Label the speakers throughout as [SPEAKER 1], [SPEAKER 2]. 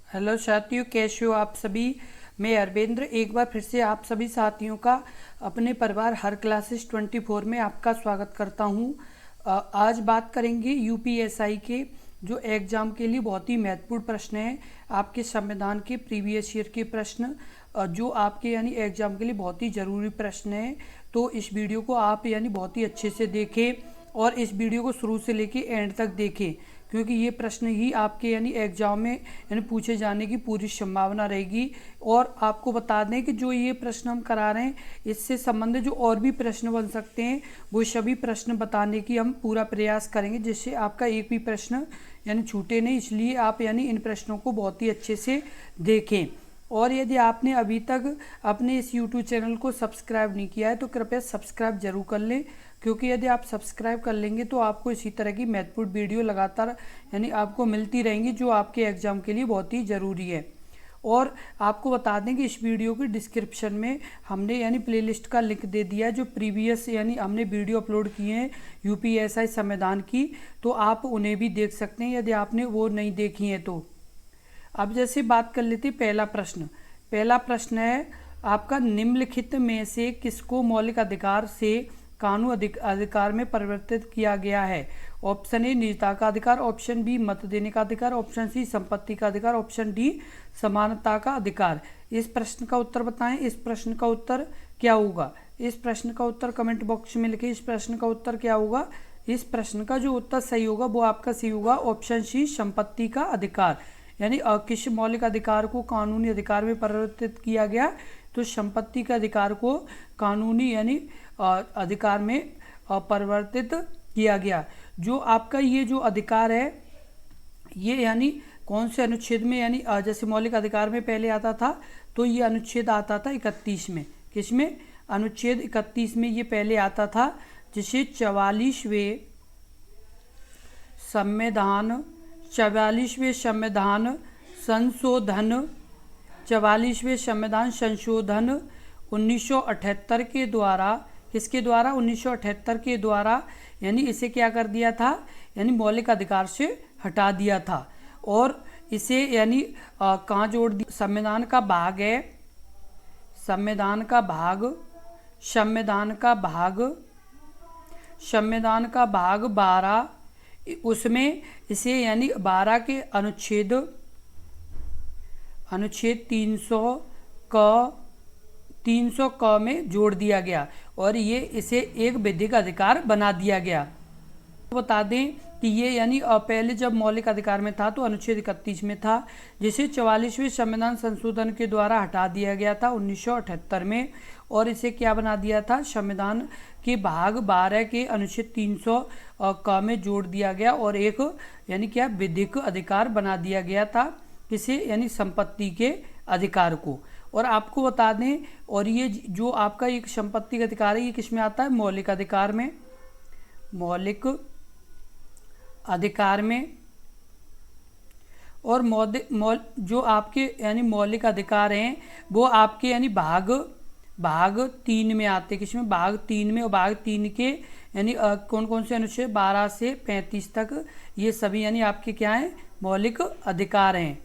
[SPEAKER 1] Hello साथियों, कैसे हो आप सभी। मैं अरविंद्र एक बार फिर से आप सभी साथियों का अपने परिवार हर क्लासेस 24 में आपका स्वागत करता हूं। आज बात करेंगे यूपीएसआई के जो एग्ज़ाम के लिए बहुत ही महत्वपूर्ण प्रश्न हैं। आपके संविधान के प्रीवियस ईयर के प्रश्न जो आपके यानी एग्ज़ाम के लिए बहुत ही ज़रूरी प्रश्न हैं। तो इस वीडियो को आप यानी बहुत ही अच्छे से देखें और इस वीडियो को शुरू से लेके एंड तक देखें, क्योंकि ये प्रश्न ही आपके यानी एग्जाम में यानी पूछे जाने की पूरी संभावना रहेगी। और आपको बता दें कि जो ये प्रश्न हम करा रहे हैं इससे संबंधित जो और भी प्रश्न बन सकते हैं वो सभी प्रश्न बताने की हम पूरा प्रयास करेंगे, जिससे आपका एक भी प्रश्न यानी छूटे नहीं। इसलिए आप यानी इन प्रश्नों को बहुत ही अच्छे से देखें। और यदि आपने अभी तक अपने इस YouTube चैनल को सब्सक्राइब नहीं किया है तो कृपया सब्सक्राइब जरूर कर लें, क्योंकि यदि आप सब्सक्राइब कर लेंगे तो आपको इसी तरह की महत्वपूर्ण वीडियो लगातार यानी आपको मिलती रहेंगी, जो आपके एग्ज़ाम के लिए बहुत ही ज़रूरी है। और आपको बता दें कि इस वीडियो के डिस्क्रिप्शन में हमने यानी प्लेलिस्ट का लिंक दे दिया है, जो प्रीवियस यानी हमने वीडियो अपलोड किए हैं यूपीएसआई संविधान की, तो आप उन्हें भी देख सकते हैं यदि आपने वो नहीं देखी हैं तो। अब जैसे बात कर लेते पहला प्रश्न है आपका, निम्नलिखित में से किसको मौलिक अधिकार से कानून अधिकार में परिवर्तित किया गया है। ऑप्शन ए निजता का अधिकार, ऑप्शन बी मत देने का अधिकार, ऑप्शन सी संपत्ति का अधिकार, ऑप्शन डी समानता का अधिकार। इस प्रश्न का उत्तर बताएं। इस प्रश्न का उत्तर क्या होगा? इस प्रश्न का उत्तर कमेंट बॉक्स में लिखें। इस प्रश्न का उत्तर क्या होगा? इस प्रश्न का जो उत्तर सही होगा वो आपका सही होगा ऑप्शन सी संपत्ति का अधिकार। यानी किस मौलिक अधिकार को कानूनी अधिकार में परिवर्तित किया गया? तो संपत्ति के अधिकार को कानूनी यानी अधिकार में परिवर्तित किया गया। जो आपका ये जो अधिकार है ये यानी कौन से अनुच्छेद में, यानी जैसे मौलिक अधिकार में पहले आता था तो ये अनुच्छेद आता था 31 में। किसमें? अनुच्छेद 31 में ये पहले आता था, जिसे 44वें संविधान 44वें संविधान संशोधन 44वें संविधान संशोधन 1978 के द्वारा, किसके द्वारा? 1978 के द्वारा यानी इसे क्या कर दिया था? यानी मौलिक अधिकार से हटा दिया था। और इसे यानी कहाँ जोड़ दिया? संविधान का भाग है, संविधान का भाग 12, उसमें इसे यानी 12 के अनुच्छेद 300 क में जोड़ दिया गया और ये इसे एक विधिक अधिकार बना दिया गया। बता दें कि ये यानी पहले जब मौलिक अधिकार में था तो अनुच्छेद 31 में था, जिसे 44वें संविधान संशोधन के द्वारा हटा दिया गया था 1978 में, और इसे क्या बना दिया था? संविधान के भाग 12 के अनुच्छेद 300 क में जोड़ दिया गया और एक यानी क्या विधिक अधिकार बना दिया गया था। किसे? यानी संपत्ति के अधिकार को। और आपको बता दें, और ये जो आपका एक संपत्ति का अधिकार है ये किस में आता है? मौलिक अधिकार में। मौलिक अधिकार में। और जो आपके यानी मौलिक अधिकार हैं वो आपके यानी भाग 3 में आते हैं। किसमें? भाग 3 में। और भाग 3 के यानी कौन कौन से अनुच्छेद? 12 से 35 तक ये सभी यानी आपके क्या हैं? मौलिक अधिकार हैं।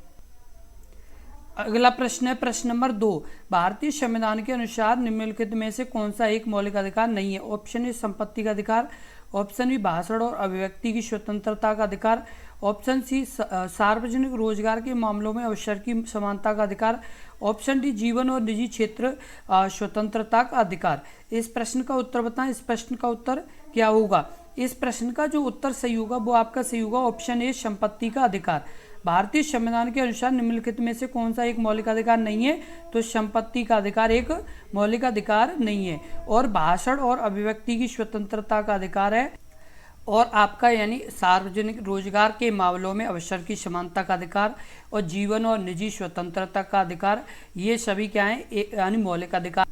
[SPEAKER 1] अगला प्रश्न है प्रश्न नंबर 2, भारतीय संविधान के अनुसार निम्नलिखित में से कौन सा एक मौलिक अधिकार नहीं है? ऑप्शन ए संपत्ति का अधिकार, ऑप्शन बी भाषण और अभिव्यक्ति की स्वतंत्रता का अधिकार, ऑप्शन सी सार्वजनिक रोजगार के मामलों में अवसर की समानता का अधिकार, ऑप्शन डी जीवन और निजी क्षेत्र स्वतंत्रता का अधिकार। इस प्रश्न का उत्तर बताएं। इस प्रश्न का उत्तर क्या होगा? इस प्रश्न का जो उत्तर सही होगा वो आपका सही होगा ऑप्शन ए संपत्ति का अधिकार। भारतीय संविधान के अनुसार निम्नलिखित में से कौन सा एक मौलिक अधिकार नहीं है? तो संपत्ति का अधिकार एक मौलिक अधिकार नहीं है। और भाषण और अभिव्यक्ति की स्वतंत्रता का अधिकार है। और आपका यानी सार्वजनिक रोजगार के मामलों में अवसर की समानता का अधिकार और जीवन और निजी स्वतंत्रता का अधिकार, ये सभी क्या है? यानी मौलिक अधिकार।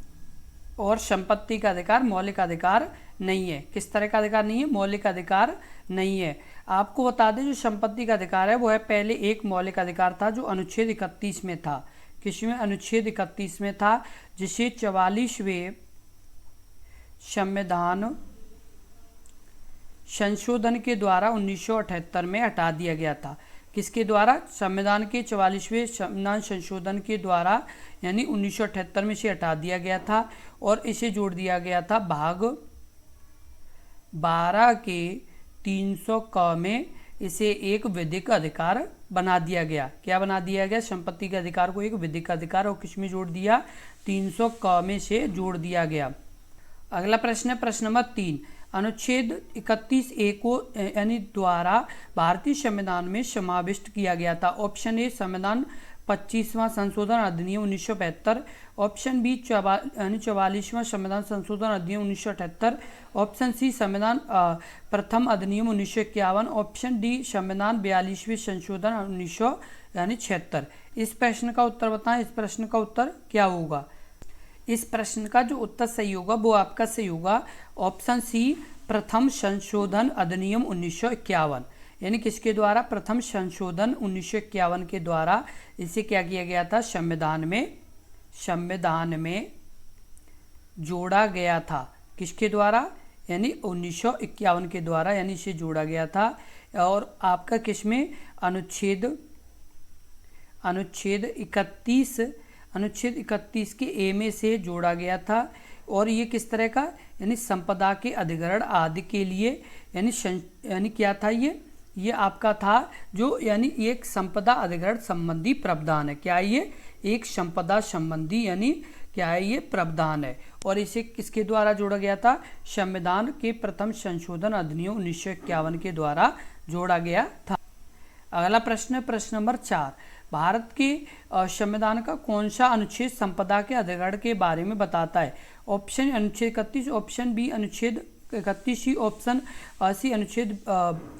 [SPEAKER 1] और संपत्ति का अधिकार मौलिक अधिकार नहीं है। किस तरह का अधिकार नहीं है? मौलिक अधिकार नहीं है। आपको बता दें जो संपत्ति का अधिकार है वो है पहले एक मौलिक अधिकार था जो अनुच्छेद 31 में था। किसमें? अनुच्छेद 31 में था, जिसे 44वें संविधान संशोधन के द्वारा 1978 में हटा दिया गया था। किसके द्वारा? संविधान के 44वें संविधान संशोधन के द्वारा, यानी 1978 में इसे हटा दिया गया था और इसे जोड़ दिया गया था भाग 12 के 300 क में। इसे एक विधिक अधिकार बना दिया गया। क्या बना दिया गया? संपत्ति के अधिकार को एक विधिक अधिकार, और किस में जोड़ दिया? 300 क में से जोड़ दिया गया। अगला प्रश्न है प्रश्न नंबर 3। अनुच्छेद 31A को यानी द्वारा भारतीय संविधान में समाविष्ट किया गया था। ऑप्शन ए संविधान 25वां संशोधन अधिनियम 1975, ऑप्शन बी 44वां संविधान संशोधन अधिनियम 1978, ऑप्शन सी संविधान प्रथम अधिनियम 1951, ऑप्शन डी संविधान 42वें संशोधन 1976। इस प्रश्न का उत्तर बताएं। इस प्रश्न का उत्तर क्या होगा? इस प्रश्न का जो उत्तर सही होगा वो आपका सही होगा ऑप्शन सी प्रथम संशोधन अधिनियम 1951। यानी किसके द्वारा? प्रथम संशोधन 1951 के द्वारा इसे क्या किया गया था? संविधान में जोड़ा गया था। किसके द्वारा? यानी 1951 के द्वारा, यानी इसे जोड़ा गया था। और आपका किसमें? अनुच्छेद 31 के ए में से जोड़ा गया था। और ये किस तरह का? यानी संपदा के अधिग्रहण आदि के लिए, यानी क्या था ये आपका था जो, यानी एक संपदा अधिग्रहण संबंधी प्रावधान है। क्या ये? एक संपदा संबंधी, यानी क्या है? ये प्रावधान है। और इसे किसके द्वारा जोड़ा गया था? संविधान के प्रथम संशोधन अधिनियम 1951 के द्वारा जोड़ा गया था। अगला प्रश्न है प्रश्न नंबर 4। भारत के संविधान का कौन सा अनुच्छेद संपदा के अधिग्रहण के बारे में बताता है? ऑप्शन अनुच्छेद 31, ऑप्शन बी अनुच्छेद 31, ऑप्शन सी अनुच्छेद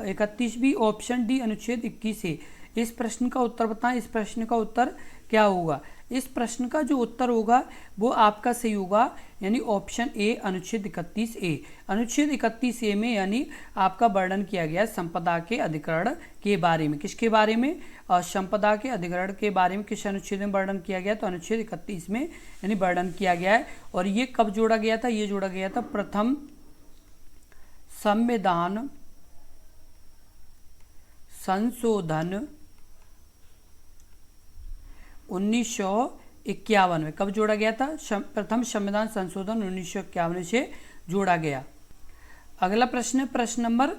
[SPEAKER 1] 31 बी, ऑप्शन डी अनुच्छेद 21 ए। इस प्रश्न का उत्तर बताएं। इस प्रश्न का उत्तर क्या होगा? इस प्रश्न का जो उत्तर होगा वो आपका सही होगा, यानी ऑप्शन ए अनुच्छेद 31 ए। अनुच्छेद 31 ए में यानी आपका वर्णन किया गया संपदा के अधिग्रहण के बारे में। किसके बारे में? संपदा के अधिग्रहण के बारे में किस अनुच्छेद में वर्णन किया गया? तो अनुच्छेद 31 में यानी वर्णन किया गया है। और ये कब जोड़ा गया था? ये जोड़ा गया था प्रथम संविधान संशोधन 1951 में। कब जोड़ा गया था? प्रथम संविधान संशोधन 1951 से जोड़ा गया। अगला प्रश्न है प्रश्न नंबर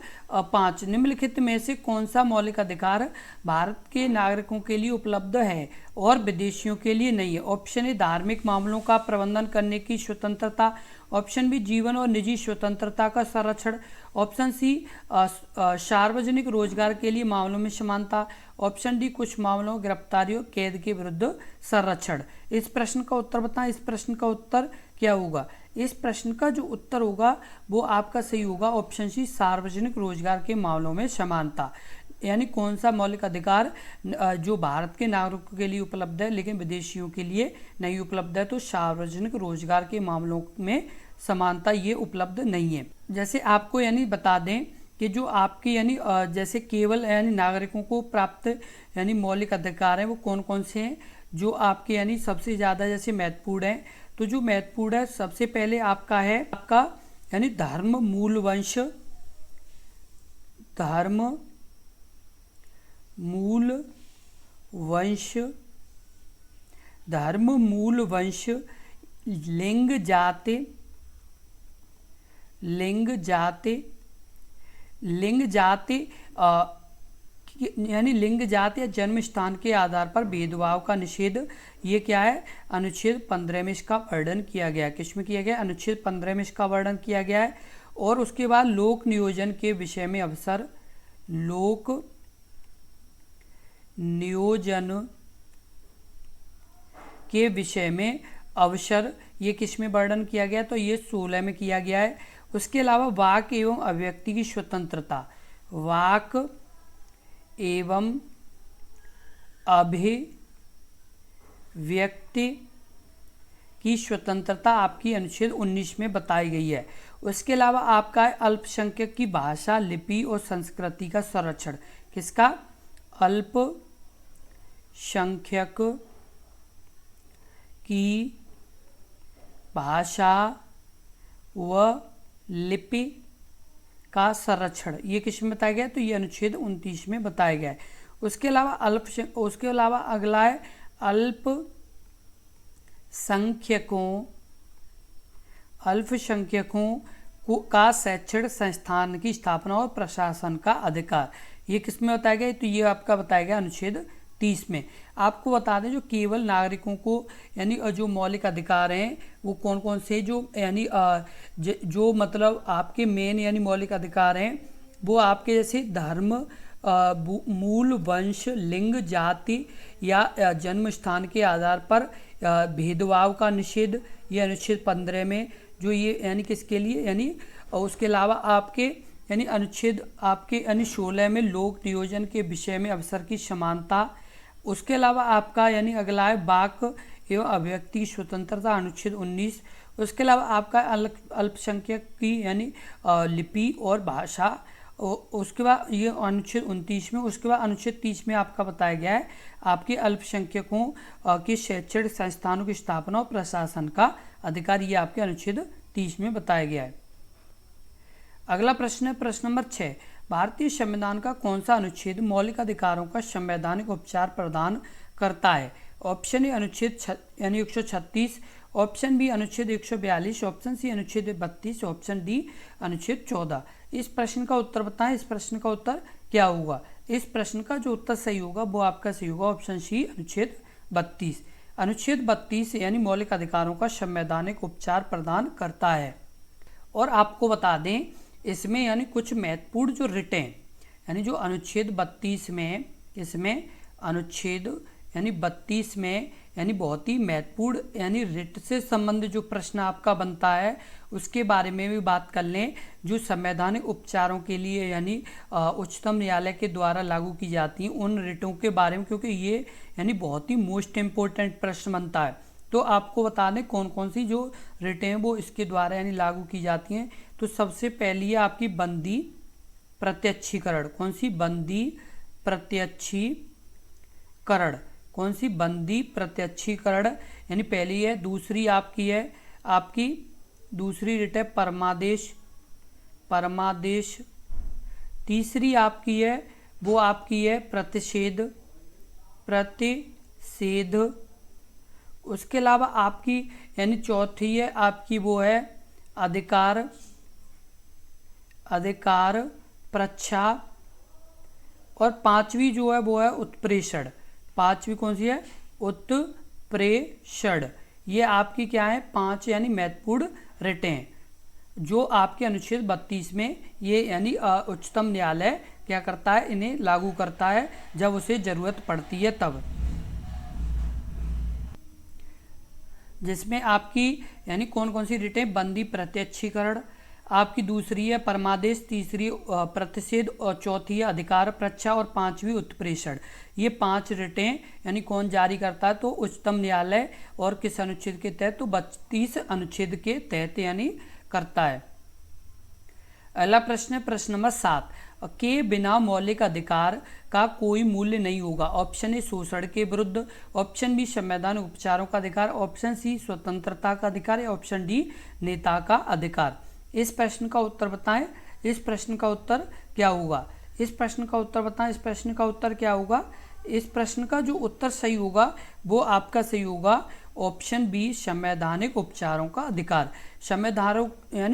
[SPEAKER 1] 5। निम्नलिखित में से कौन सा मौलिक अधिकार भारत के नागरिकों के लिए उपलब्ध है और विदेशियों के लिए नहीं है? ऑप्शन ए धार्मिक मामलों का प्रबंधन करने की स्वतंत्रता, ऑप्शन बी जीवन और निजी स्वतंत्रता का संरक्षण, ऑप्शन सी सार्वजनिक रोजगार के लिए मामलों में समानता, ऑप्शन डी कुछ मामलों गिरफ्तारी और कैद के विरुद्ध संरक्षण। इस प्रश्न का उत्तर बताएं। इस प्रश्न का उत्तर क्या होगा? इस प्रश्न का जो उत्तर होगा वो आपका सही होगा ऑप्शन सी सार्वजनिक रोजगार के मामलों में समानता। यानी कौन सा मौलिक अधिकार जो भारत के नागरिकों के लिए उपलब्ध है लेकिन विदेशियों के लिए नहीं उपलब्ध है? तो सार्वजनिक रोजगार के मामलों में समानता ये उपलब्ध नहीं है। जैसे आपको यानी बता दें कि जो आपके यानी जैसे केवल यानी नागरिकों को प्राप्त यानी मौलिक अधिकार हैं वो कौन कौन से हैं जो आपके यानी सबसे ज़्यादा जैसे महत्वपूर्ण हैं? तो जो महत्वपूर्ण है सबसे पहले आपका है आपका यानी धर्म मूल वंश, धर्म मूल वंश, लिंग जाति यानी लिंग जाति या जन्म स्थान के आधार पर भेदभाव का निषेध। ये क्या है? अनुच्छेद 15 में इसका वर्णन किया गया है। किसमें किया गया? अनुच्छेद 15 में इसका वर्णन किया गया है। और उसके बाद लोक नियोजन के विषय में अवसर, लोक नियोजन के विषय में अवसर, ये किस में वर्णन किया गया? तो ये 16 में किया गया है। उसके अलावा वाक एवं अभिव्यक्ति की स्वतंत्रता, वाक एवं अभिव्यक्ति की स्वतंत्रता आपकी अनुच्छेद 19 में बताई गई है। उसके अलावा आपका अल्पसंख्यक की भाषा, लिपि और संस्कृति का संरक्षण। किसका? अल्पसंख्यक की भाषा व लिपि का संरक्षण, ये किस में बताया गया? तो ये अनुच्छेद 29 में बताया गया है। उसके अलावा अगला है अल्पसंख्यकों का शैक्षणिक संस्थान की स्थापना और प्रशासन का अधिकार। ये किस में बताया गया? तो ये आपका बताया गया अनुच्छेद 30 में। आपको बता दें जो केवल नागरिकों को यानी जो मौलिक अधिकार हैं वो कौन कौन से, जो यानी जो मतलब आपके मेन यानी मौलिक अधिकार हैं वो आपके जैसे धर्म, मूल, वंश, लिंग, जाति या जन्म स्थान के आधार पर भेदभाव का निषेध, ये अनुच्छेद 15 में जो ये यानी किसके लिए यानी। उसके अलावा आपके यानी अनुच्छेद आपके यानी 16 में लोक नियोजन के विषय में अवसर की समानता। उसके अलावा आपका यानी अगला है वाक एवं अभिव्यक्ति की स्वतंत्रता, अनुच्छेद 19। उसके अलावा आपका अल्पसंख्यक की यानी लिपि और भाषा। उसके बाद ये अनुच्छेद 29 में। उसके बाद अनुच्छेद 30 में आपका बताया गया है आपके अल्पसंख्यकों के शैक्षणिक संस्थानों की स्थापना और प्रशासन का अधिकार, ये आपके अनुच्छेद 30 में बताया गया है। अगला प्रश्न है प्रश्न नंबर 6। भारतीय संविधान का कौन सा अनुच्छेद मौलिक अधिकारों का संवैधानिक उपचार प्रदान करता है? ऑप्शन ए अनुच्छेद यानी 136, ऑप्शन बी अनुच्छेद 142, ऑप्शन सी अनुच्छेद 32, ऑप्शन डी अनुच्छेद 14। इस प्रश्न का उत्तर बताएं। इस प्रश्न का उत्तर क्या होगा? इस प्रश्न का जो उत्तर सही होगा वो आपका सही होगा ऑप्शन सी अनुच्छेद 32। अनुच्छेद 32 यानी मौलिक अधिकारों का संवैधानिक उपचार प्रदान करता है। और आपको बता दें इसमें यानी कुछ महत्वपूर्ण जो रिटें यानी जो अनुच्छेद 32 में, इसमें अनुच्छेद यानी 32 में यानी बहुत ही महत्वपूर्ण यानी रिट से संबंधित जो प्रश्न आपका बनता है उसके बारे में भी बात कर लें, जो संवैधानिक उपचारों के लिए यानी उच्चतम न्यायालय के द्वारा लागू की जाती हैं उन रिटों के बारे में, क्योंकि ये यानी बहुत ही मोस्ट इम्पोर्टेंट प्रश्न बनता है। तो आपको बता दें कौन कौन सी जो रिटें हैं वो इसके द्वारा यानी लागू की जाती हैं। तो सबसे पहली है आपकी बंदी प्रत्यक्षीकरण। कौन सी? बंदी प्रत्यक्षीकरण। कौन सी? बंदी प्रत्यक्षीकरण यानी पहली है। दूसरी आपकी है आपकी दूसरी रिट है परमादेश। तीसरी आपकी है वो आपकी है प्रतिषेध। उसके अलावा आपकी यानी चौथी है आपकी वो है अधिकार प्रच्छा। और पांचवी जो है वो है उत्प्रेषण। पांचवी कौन सी है? उत्प्रेषण। ये आपकी क्या है? 5 यानी महत्वपूर्ण रिटें जो आपके अनुच्छेद 32 में ये यानी उच्चतम न्यायालय क्या करता है, इन्हें लागू करता है जब उसे जरूरत पड़ती है तब। जिसमें आपकी यानी कौन कौन सी रिटें? बंदी प्रत्यक्षीकरण, आपकी दूसरी है परमादेश, तीसरी प्रतिषेध और चौथी है अधिकार प्रच्छा और पांचवी उत्प्रेषण। ये 5 रिटें यानी कौन जारी करता है? तो उच्चतम न्यायालय। और किस अनुच्छेद के तहत? तो 32 अनुच्छेद के तहत यानी करता है। अगला प्रश्न है प्रश्न नंबर 7 के बिना मौलिक अधिकार का कोई मूल्य नहीं होगा। ऑप्शन ए शोषण के विरुद्ध, ऑप्शन बी संवैधानिक उपचारों का अधिकार, ऑप्शन सी स्वतंत्रता का अधिकार या ऑप्शन डी नेता का अधिकार। इस प्रश्न का उत्तर बताएं। इस प्रश्न का उत्तर क्या होगा? इस प्रश्न का उत्तर बताएं। इस प्रश्न का उत्तर क्या होगा? इस प्रश्न का जो उत्तर सही होगा वो आपका सही होगा ऑप्शन बी संवैधानिक उपचारों का अधिकार।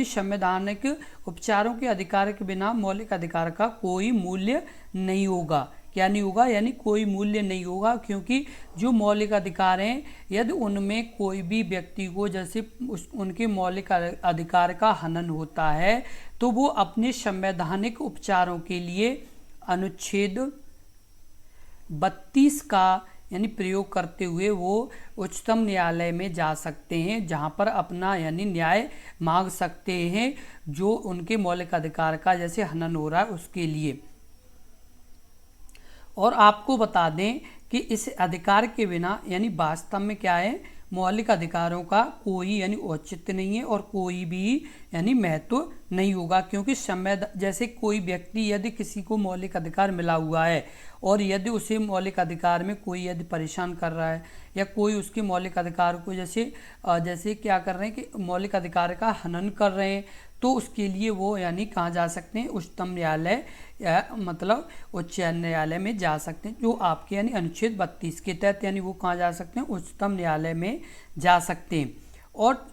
[SPEAKER 1] संवैधानिक उपचारों के अधिकार के बिना मौलिक अधिकार का कोई मूल्य नहीं होगा। क्या नहीं होगा? यानी कोई मूल्य नहीं होगा, क्योंकि जो मौलिक अधिकार हैं यदि उनमें कोई भी व्यक्ति को जैसे उनके मौलिक अधिकार का हनन होता है तो वो अपने संवैधानिक उपचारों के लिए अनुच्छेद 32 का यानी प्रयोग करते हुए वो उच्चतम न्यायालय में जा सकते हैं, जहां पर अपना यानी न्याय मांग सकते हैं जो उनके मौलिक अधिकार का जैसे हनन हो रहा है उसके लिए। और आपको बता दें कि इस अधिकार के बिना यानी वास्तव में क्या है, मौलिक अधिकारों का कोई यानी औचित्य नहीं है और कोई भी यानी महत्व नहीं होगा, क्योंकि जैसे कोई व्यक्ति यदि किसी को मौलिक अधिकार मिला हुआ है और यदि उसे मौलिक अधिकार में कोई यदि परेशान कर रहा है या कोई उसके मौलिक अधिकार को जैसे क्या कर रहे हैं कि मौलिक अधिकार का हनन कर रहे हैं, तो उसके लिए वो यानी कहाँ जा सकते हैं, उच्चतम न्यायालय या मतलब उच्च न्यायालय में जा सकते हैं, जो आपके यानी अनुच्छेद 32 के तहत यानी वो कहाँ जा सकते हैं, उच्चतम न्यायालय में जा सकते हैं। और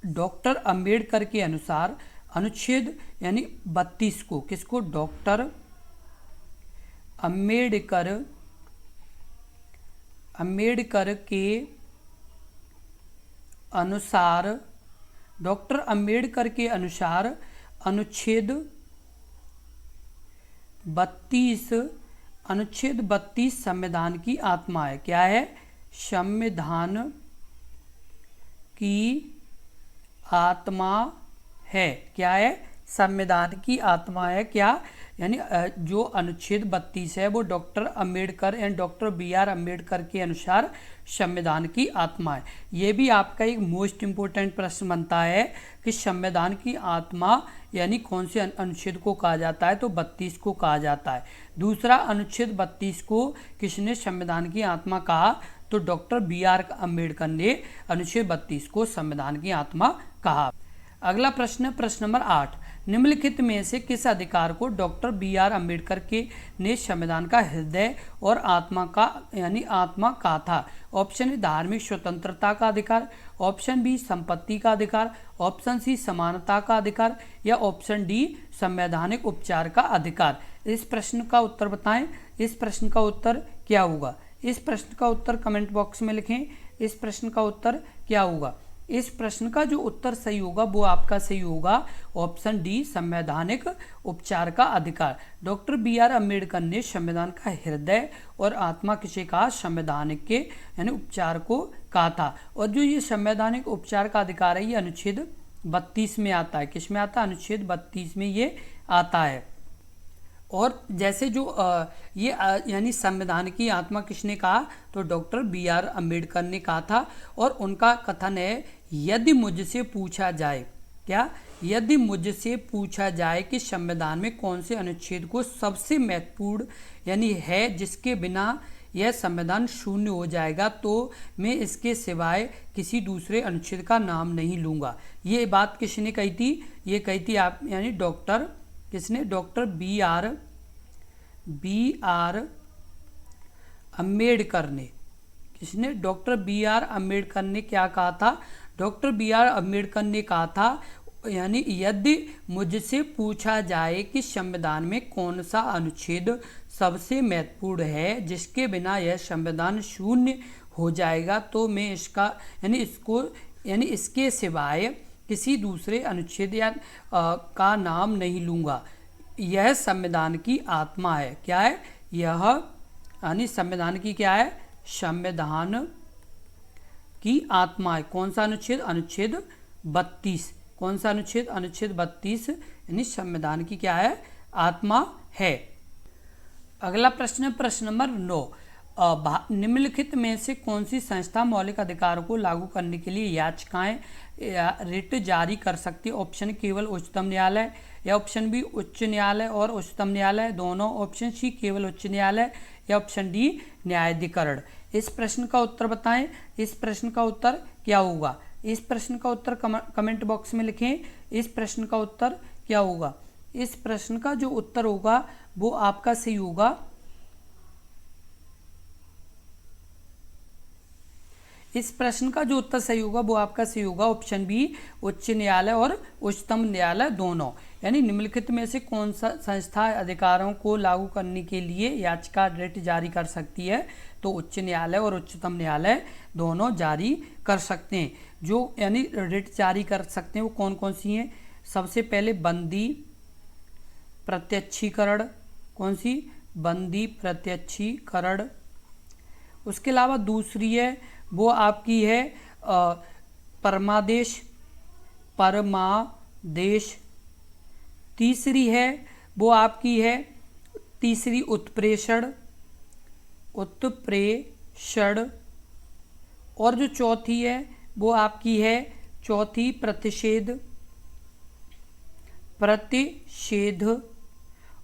[SPEAKER 1] डॉक्टर अंबेडकर के अनुसार अनुच्छेद यानी 32 को, किसको, डॉक्टर अंबेडकर के अनुसार, डॉक्टर अंबेडकर के अनुसार अनुच्छेद 32 संविधान की आत्मा है। क्या है, संविधान की आत्मा है। क्या है, संविधान की आत्मा है। क्या, यानी जो अनुच्छेद 32 है वो doctor Ambedkar and doctor BR Ambedkar के अनुसार संविधान की आत्मा है। ये भी आपका एक मोस्ट इम्पोर्टेंट प्रश्न बनता है कि संविधान की आत्मा यानी कौन से अनुच्छेद को कहा जाता है, तो 32 को कहा जाता है। दूसरा, अनुच्छेद 32 को किसने संविधान की आत्मा कहा, तो डॉक्टर BR अंबेडकर ने अनुच्छेद 32 को संविधान की आत्मा कहा। अगला प्रश्न, प्रश्न नंबर 8, निम्नलिखित में से किस अधिकार को डॉक्टर BR अंबेडकर के ने संविधान का हृदय और आत्मा का यानी आत्मा कहा था। ऑप्शन ए धार्मिक स्वतंत्रता का अधिकार, ऑप्शन बी संपत्ति का अधिकार, ऑप्शन सी समानता का अधिकार, या ऑप्शन डी संवैधानिक उपचार का अधिकार। इस प्रश्न का उत्तर बताएं। इस प्रश्न का उत्तर क्या होगा, इस प्रश्न का उत्तर कमेंट बॉक्स में लिखें। इस प्रश्न का उत्तर क्या होगा, इस प्रश्न का जो उत्तर सही होगा वो आपका सही होगा ऑप्शन डी संवैधानिक उपचार का अधिकार। डॉक्टर BR अंबेडकर ने संविधान का हृदय और आत्मा किसे कहा, संवैधानिक के यानी उपचार को कहा था। और जो ये संवैधानिक उपचार का अधिकार है ये अनुच्छेद 32 में आता है। किस में आता है, अनुच्छेद 32 में ये आता है। और जैसे जो ये यानी संविधान की आत्मा किसने कहा, तो डॉक्टर BR अंबेडकर ने कहा था। और उनका कथन है, यदि मुझसे पूछा जाए, क्या, यदि मुझसे पूछा जाए कि संविधान में कौन से अनुच्छेद को सबसे महत्वपूर्ण यानी है जिसके बिना यह संविधान शून्य हो जाएगा, तो मैं इसके सिवाय किसी दूसरे अनुच्छेद का नाम नहीं लूँगा। ये बात किसने कही थी, ये कही थी आप यानी डॉक्टर, किसने, डॉक्टर BR अंबेडकर ने। किसने, डॉक्टर BR अंबेडकर ने क्या कहा था, डॉक्टर BR अंबेडकर ने कहा था यानी यदि मुझसे पूछा जाए कि संविधान में कौन सा अनुच्छेद सबसे महत्वपूर्ण है जिसके बिना यह संविधान शून्य हो जाएगा, तो मैं इसका यानी इसके सिवाय किसी दूसरे अनुच्छेद या का नाम नहीं लूँगा। यह संविधान की आत्मा है। क्या है, यह यानी संविधान की क्या है, संविधान की आत्मा है। कौन सा अनुच्छेद, अनुच्छेद 32। कौन सा अनुच्छेद, अनुच्छेद 32 यानी संविधान की क्या है, आत्मा है। अगला प्रश्न, प्रश्न नंबर 9, निम्नलिखित में से कौन सी संस्था मौलिक अधिकारों को लागू करने के लिए याचिकाएं या रिट जारी कर सकती है। ऑप्शन केवल उच्चतम न्यायालय, या ऑप्शन बी उच्च न्यायालय और उच्चतम न्यायालय दोनों, ऑप्शन सी केवल उच्च न्यायालय, या ऑप्शन डी न्यायाधिकरण। इस प्रश्न का उत्तर बताएं। इस प्रश्न का उत्तर क्या होगा, इस प्रश्न का उत्तर कमेंट बॉक्स में लिखें। इस प्रश्न का उत्तर क्या होगा, इस प्रश्न का जो उत्तर होगा वो आपका सही होगा, इस प्रश्न का जो उत्तर सही होगा वो आपका सही होगा ऑप्शन बी उच्च न्यायालय और उच्चतम न्यायालय दोनों। यानी निम्नलिखित में से कौन सा संस्था अधिकारों को लागू करने के लिए याचिका रिट जारी कर सकती है, तो उच्च न्यायालय और उच्चतम न्यायालय दोनों जारी कर सकते हैं। जो यानी रिट जारी कर सकते हैं वो कौन कौन सी हैं, सबसे पहले बंदी प्रत्यक्षीकरण, कौन सी, बंदी प्रत्यक्षीकरण। उसके अलावा दूसरी है वो आपकी है परमादेश, परमादेश। तीसरी है वो आपकी है, तीसरी उत्प्रेषण, उत्प्रेषण। और जो चौथी है वो आपकी है चौथी प्रतिषेध, प्रतिषेध।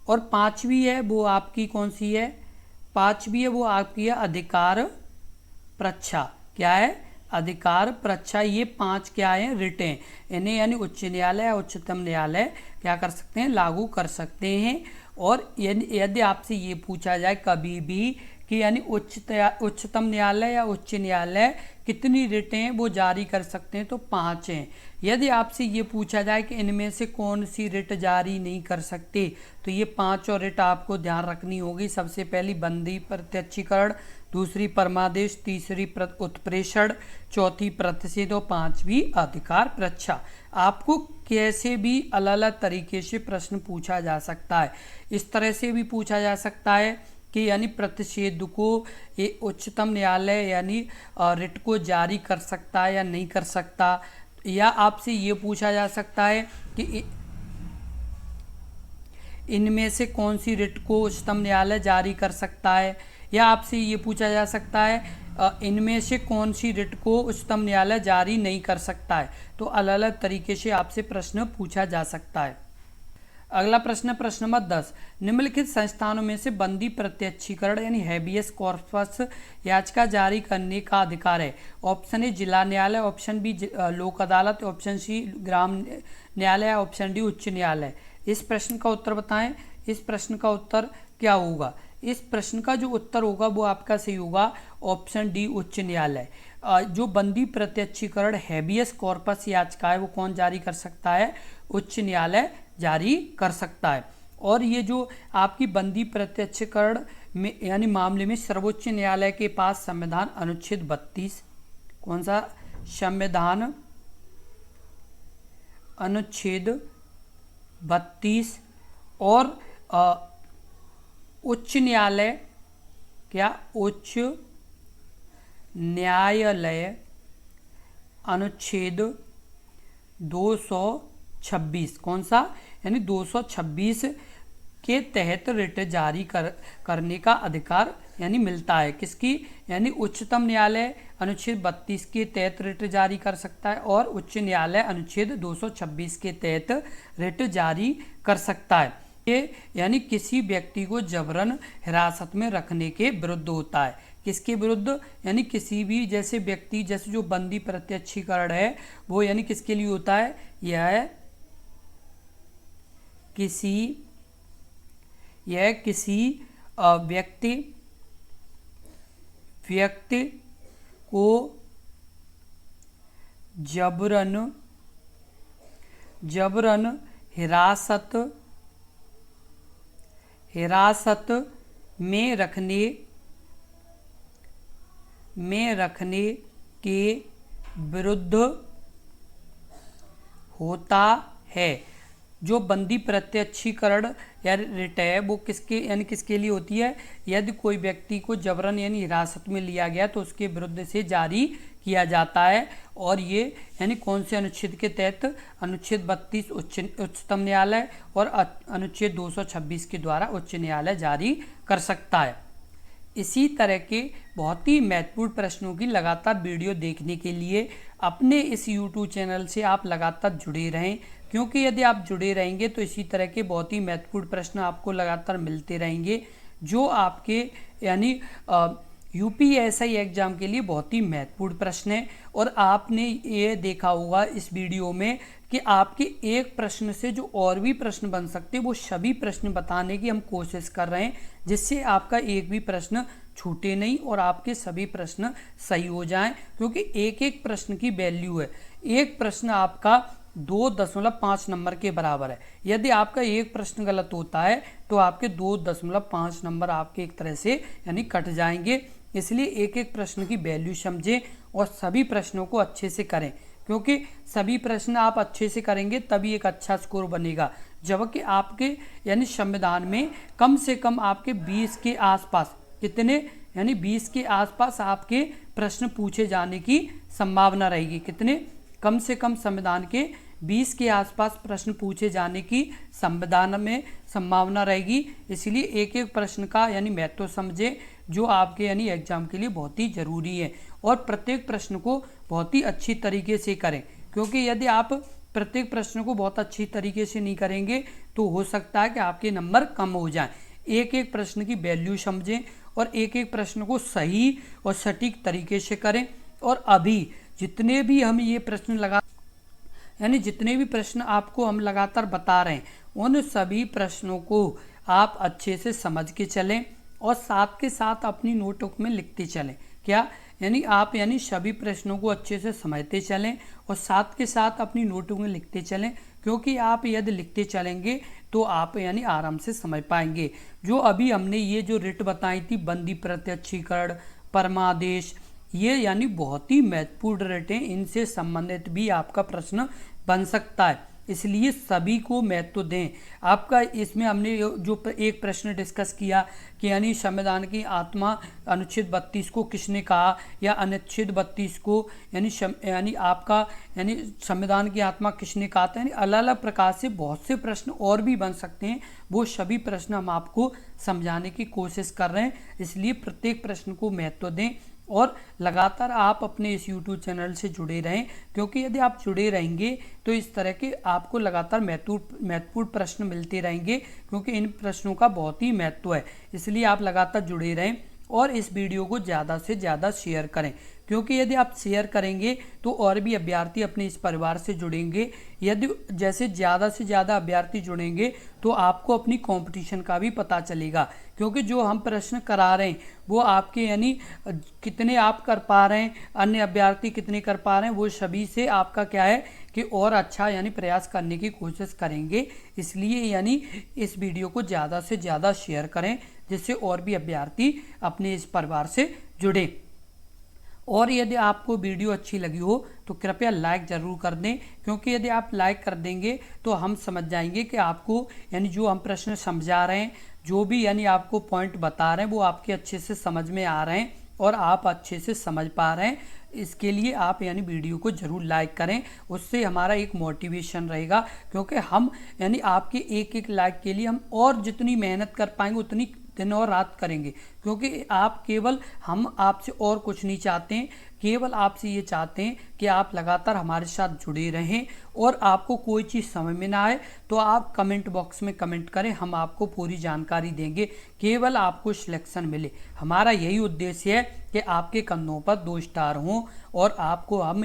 [SPEAKER 1] और पांचवी है वो आपकी कौन सी है, पांचवी है वो आपकी है अधिकार प्रच्छा। क्या है, अधिकार परीक्षा, ये 5 क्या है, रिट हैं। इन्हें यानी उच्च न्यायालय या उच्चतम न्यायालय क्या कर सकते हैं, लागू कर सकते हैं। और यदि आपसे ये पूछा जाए कभी भी कि यानी उच्चतम न्यायालय या उच्च न्यायालय कितनी रिटें हैं वो जारी कर सकते हैं, तो 5 हैं। यदि आपसे ये पूछा जाए कि इनमें से कौन सी रिट जारी नहीं कर सकते, तो ये 5 और रिट आपको ध्यान रखनी होगी। सबसे पहली बंदी प्रत्यक्षीकरण, दूसरी परमादेश, तीसरी उत्प्रेषण, चौथी प्रतिषेध और 5वीं अधिकार परीक्षा। आपको कैसे भी अलग अलग तरीके से प्रश्न पूछा जा सकता है। इस तरह से भी पूछा जा सकता है कि यानी प्रतिषेध को ये उच्चतम न्यायालय यानी रिट को जारी कर सकता है या नहीं कर सकता, या आपसे ये पूछा जा सकता है कि इनमें से कौन सी रिट को उच्चतम न्यायालय जारी कर सकता है, या आपसे ये पूछा जा सकता है इनमें से कौन सी रिट को उच्चतम न्यायालय जारी नहीं कर सकता है। तो अलग अलग तरीके से आपसे प्रश्न पूछा जा सकता है। अगला प्रश्न, प्रश्न नंबर 10, निम्नलिखित संस्थानों में से बंदी प्रत्यक्षीकरण यानी हैबियस कॉर्पस याचिका जारी करने का अधिकार है। ऑप्शन ए जिला न्यायालय, ऑप्शन बी लोक अदालत, ऑप्शन सी ग्राम न्यायालय, ऑप्शन डी उच्च न्यायालय। इस प्रश्न का उत्तर बताएं। इस प्रश्न का उत्तर क्या होगा? इस प्रश्न का जो उत्तर होगा वो आपका सही होगा ऑप्शन डी उच्च न्यायालय। जो बंदी प्रत्यक्षीकरण हैबियस कॉर्पस याचिका है वो कौन जारी कर सकता है? उच्च न्यायालय जारी कर सकता है। और ये जो आपकी बंदी प्रत्यक्षीकरण में यानी मामले में सर्वोच्च न्यायालय के पास संविधान अनुच्छेद 32, कौन सा? संविधान अनुच्छेद 32 और उच्च न्यायालय, क्या? उच्च न्यायालय अनुच्छेद 226, कौन सा? यानी 226 के तहत रिट जारी करने का अधिकार यानी मिलता है। किसकी? यानी उच्चतम न्यायालय अनुच्छेद 32 के तहत रिट जारी कर सकता है और उच्च न्यायालय अनुच्छेद 226 के तहत रिट जारी कर सकता है। ये यानी किसी व्यक्ति को जबरन हिरासत में रखने के विरुद्ध होता है। किसके विरुद्ध? यानी किसी भी जैसे व्यक्ति, जैसे जो बंदी प्रत्यक्षीकरण है वो यानी किसके लिए होता है? यह किसी व्यक्ति को जबरन हिरासत में रखने के विरुद्ध होता है। जो बंदी प्रत्यक्षीकरण या रिट है वो किसके लिए होती है? यदि कोई व्यक्ति को जबरन यानी हिरासत में लिया गया तो उसके विरुद्ध से जारी किया जाता है। और ये यानी कौन से अनुच्छेद के तहत? अनुच्छेद 32 उच्चतम न्यायालय और अनुच्छेद 226 के द्वारा उच्च न्यायालय जारी कर सकता है। इसी तरह के बहुत ही महत्वपूर्ण प्रश्नों की लगातार वीडियो देखने के लिए अपने इस YouTube चैनल से आप लगातार जुड़े रहें, क्योंकि यदि आप जुड़े रहेंगे तो इसी तरह के बहुत ही महत्वपूर्ण प्रश्न आपको लगातार मिलते रहेंगे जो आपके यानी UPSI एग्जाम के लिए बहुत ही महत्वपूर्ण प्रश्न है। और आपने ये देखा होगा इस वीडियो में कि आपके एक प्रश्न से जो और भी प्रश्न बन सकते हैं वो सभी प्रश्न बताने की हम कोशिश कर रहे हैं, जिससे आपका एक भी प्रश्न छूटे नहीं और आपके सभी प्रश्न सही हो जाएं, क्योंकि एक एक प्रश्न की वैल्यू है। एक प्रश्न आपका 2.5 नंबर के बराबर है। यदि आपका एक प्रश्न गलत होता है तो आपके 2.5 नंबर आपके एक तरह से यानी कट जाएंगे। इसलिए एक एक प्रश्न की वैल्यू समझें और सभी प्रश्नों को अच्छे से करें, क्योंकि सभी प्रश्न आप अच्छे से करेंगे तभी एक अच्छा स्कोर बनेगा। जबकि आपके यानी संविधान में कम से कम आपके 20 के आसपास, कितने? यानी 20 के आसपास आपके प्रश्न पूछे जाने की संभावना रहेगी। कितने? कम से कम संविधान के 20 के आसपास प्रश्न पूछे जाने की संविधान में संभावना रहेगी। इसलिए एक एक प्रश्न का यानी महत्व समझे, जो आपके यानी एग्जाम के लिए बहुत ही ज़रूरी है। और प्रत्येक प्रश्न को बहुत ही अच्छी तरीके से करें, क्योंकि यदि आप प्रत्येक प्रश्न को बहुत अच्छी तरीके से नहीं करेंगे तो हो सकता है कि आपके नंबर कम हो जाएं। एक एक प्रश्न की वैल्यू समझें और एक एक प्रश्न को सही और सटीक तरीके से करें। और अभी जितने भी हम ये प्रश्न लगा यानी जितने भी प्रश्न आपको हम लगातार बता रहे हैं उन सभी प्रश्नों को आप अच्छे से समझ के चलें और साथ के साथ अपनी नोटबुक में लिखते चलें। क्या यानी सभी प्रश्नों को अच्छे से समझते चलें और साथ के साथ अपनी नोटबुक में लिखते चलें, क्योंकि आप यदि लिखते चलेंगे तो आप आराम से समझ पाएंगे। जो अभी हमने ये जो रिट बताई थी, बंदी प्रत्यक्षीकरण, परमादेश, ये बहुत ही महत्वपूर्ण रिट हैं। इनसे संबंधित भी आपका प्रश्न बन सकता है, इसलिए सभी को महत्व दें। आपका इसमें हमने जो एक प्रश्न डिस्कस किया कि संविधान की आत्मा अनुच्छेद 32 को किसने कहा, या अनुच्छेद 32 को संविधान की आत्मा किसने कहा था। अलग अलग प्रकार से बहुत से प्रश्न और भी बन सकते हैं, वो सभी प्रश्न हम आपको समझाने की कोशिश कर रहे हैं। इसलिए प्रत्येक प्रश्न को महत्व दें और लगातार आप अपने इस YouTube चैनल से जुड़े रहें, क्योंकि यदि आप जुड़े रहेंगे तो इस तरह के आपको लगातार महत्वपूर्ण प्रश्न मिलते रहेंगे, क्योंकि इन प्रश्नों का बहुत ही महत्व है। इसलिए आप लगातार जुड़े रहें और इस वीडियो को ज़्यादा से ज़्यादा शेयर करें, क्योंकि यदि आप शेयर करेंगे तो और भी अभ्यर्थी अपने इस परिवार से जुड़ेंगे। यदि जैसे ज़्यादा से ज़्यादा अभ्यर्थी जुड़ेंगे तो आपको अपनी कंपटीशन का भी पता चलेगा, क्योंकि जो हम प्रश्न करा रहे हैं वो आपके कितने आप कर पा रहे हैं, अन्य अभ्यर्थी कितने कर पा रहे हैं, वो सभी से आपका क्या है कि और अच्छा प्रयास करने की कोशिश करेंगे। इसलिए इस वीडियो को ज़्यादा से ज़्यादा शेयर करें, जिससे और भी अभ्यर्थी अपने इस परिवार से जुड़ें। और यदि आपको वीडियो अच्छी लगी हो तो कृपया लाइक ज़रूर कर दें, क्योंकि यदि आप लाइक कर देंगे तो हम समझ जाएंगे कि आपको जो हम प्रश्न समझा रहे हैं, जो भी आपको पॉइंट बता रहे हैं, वो आपके अच्छे से समझ में आ रहे हैं और आप अच्छे से समझ पा रहे हैं। इसके लिए आप वीडियो को ज़रूर लाइक करें, उससे हमारा एक मोटिवेशन रहेगा, क्योंकि हम आपके एक एक लाइक के लिए हम और जितनी मेहनत कर पाएंगे उतनी दिन और रात करेंगे, क्योंकि हम आपसे और कुछ नहीं चाहते हैं, केवल आपसे ये चाहते हैं कि आप लगातार हमारे साथ जुड़े रहें। और आपको कोई चीज़ समझ में ना आए तो आप कमेंट बॉक्स में कमेंट करें, हम आपको पूरी जानकारी देंगे, केवल आपको सिलेक्शन मिले। हमारा यही उद्देश्य है कि आपके कंधों पर 2 स्टार हों, और आपको हम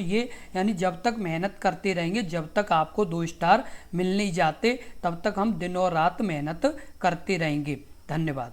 [SPEAKER 1] जब तक मेहनत करते रहेंगे, जब तक आपको 2 स्टार मिल नहीं जाते, तब तक हम दिन और रात मेहनत करते रहेंगे। धन्यवाद।